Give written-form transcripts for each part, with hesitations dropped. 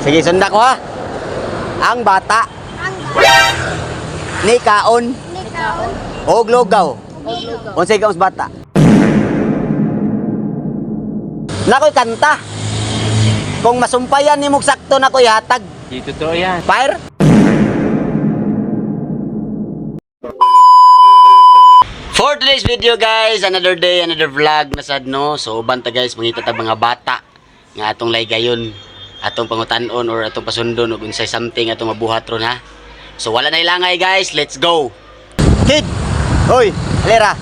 Sige, sunda ko ha. Ang bata. Ni kaon. Og lugaw. Unsay ka mas bata? Nakoy kanta. Kung masumpayan ni mo sakto na ko'y hatag. Di totoo yan. Fire? For today's video guys, another day, another vlog na sad no. So banta guys, mangita ta mga bata nga atong laygayon, atong pangutanon or atong pasundon og unsay something atong mabuhat ron ha. So wala na ilangay guys, let's go. Kid. Hoy, Lera.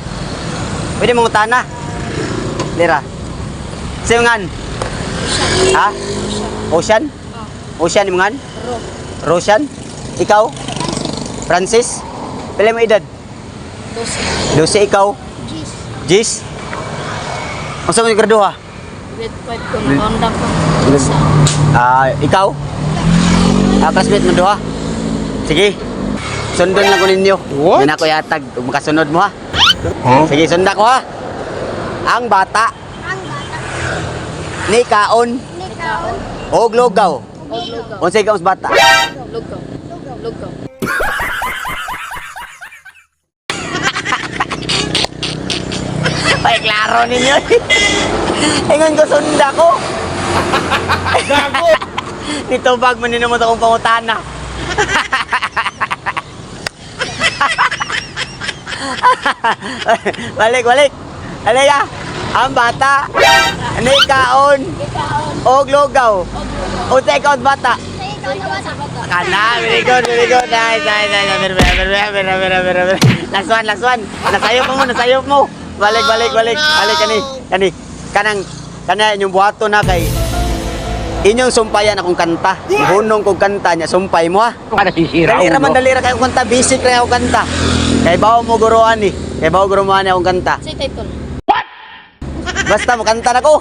Pwede mong utana. Lera. Singan. Ha? Ocean? Ocean imungan? Roshan? Ikaw? Francis? Pila mo edad? 12 ikaw? Jis? Masa mo graduha? Grade 5 ko na conduct ko. Ikaw? Classmate mo duha? Sige. Sundon lang ko ninyo. What? Yan ako yatag. Makasunod mo ha? Huh? Sige, sunda ko ha. Ang bata. Ni kaon. Og lugaw. Unsay ka mas bata? Lugaw. Ay, klaro ninyo. Ingon ko sunda ko. Gago! Dito bag man ninyo mo akong pangutana. Balik. Alaya, ang bata. Ni kaon. Og lugaw. Unsay ka mas bata? Kana, very good. Nice. Last one. Nasayop mo. Balik. Kani. Kanang inyong buhato na kay inyong sumpayan akong kanta. Hunong kong kanta niya, sumpay mo ha. Para sisira. Dali ra kayo kanta, basic ra akong kanta. Kay bawo mo guruan ni. Kay bawo guruan akong kanta. Say title. Basta mo kanta na ko.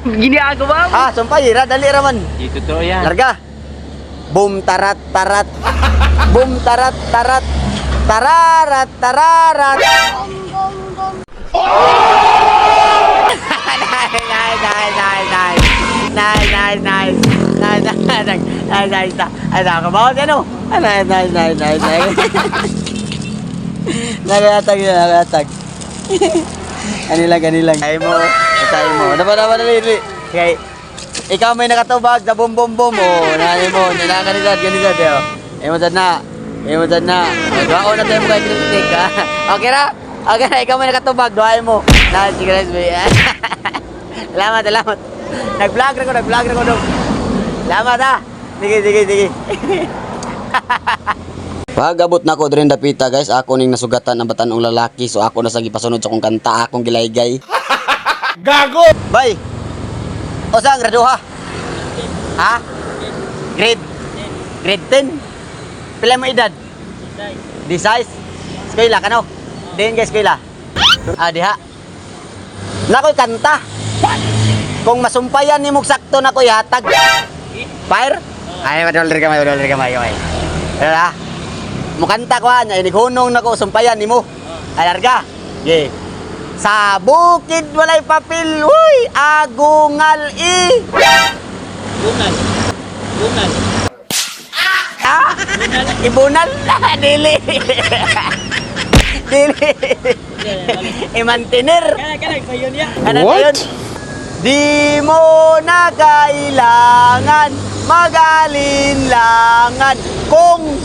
Ginagawa mo. Sumpay ra, dali ra man. Di totoo yan. Larga. Boom tarat. Boom tarat. Tararat. Nice. Kabawas ano? Nice. Nagalatag. Kanilang. Kaya mo. Dapat dali. Kaya, ikaw may nakatubag sa bum. Nanay mo, nanakanilad. Emo dyan na. Doon na tayo mo kayo kritik ha. Okay na, ikaw may nakatubag. Doon mo. Sige. Salamat. Nag-vlog na ko doon. Salamat ha. Sige. Pag abot na ko rin dapita guys, ako ning nasugatan ang batanong lalaki. So ako na sa gipasunod sa akong kanta, akong gilaygay. Gago! Bay! O saan graduha? Ha? Grade 10? Pila mo edad? 16? Eskwela ka no? Diyan ka eskwela? Diha? Nakoy kanta. Kung masumpayan ni mong sakto na ko'y hatag. Fire? Ay, madolder ka may. Diba? Mukanta ko ha, inighunong na ko, sumpayan ni mo. Ay, larga. Okay. Sa bukid walay papel, uy, agungal Bunal. Ibunal? Dili. Imantiner. What? Di mo na kailangan magalinlangan kung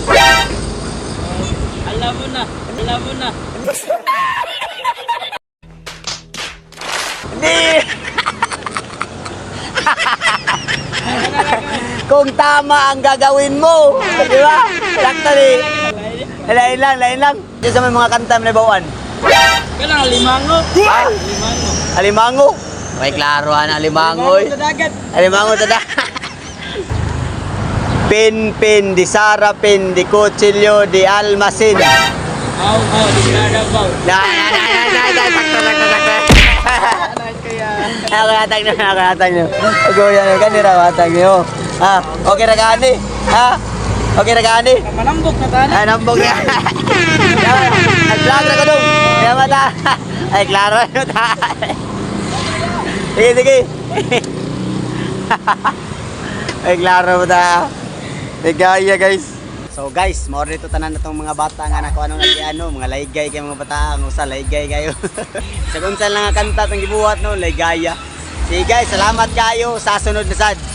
Alam mo na. kung tama ang gagawin mo, di ba? Actually, lain lang. Diyan sa may mga kanta na bawaan. Kailangan limango. Alimango. May klaro na alimango. Alimango sa dagat. Pin, di sarapin, di kutsilyo, di almasin. Di ginagabaw. Sakto. Nakakatag nyo. Pag-uwi nyo, kanira matag nyo. Okay na kaani? Manambok na tayo. Nambog na. Nag-vlog na ko dong. Kaya mata. Ay, klaro nyo tayo. Sige. Ay, klaro ba ligaya guys. So guys, mo dito tanan natong mga bata nga nako anong ano, mga laygay kay mga bata, ang usa laygay kayo. Sa kunsan lang nga kanta tong gibuhat no, laygaya. Sige guys, salamat kayo sa sunod na sad.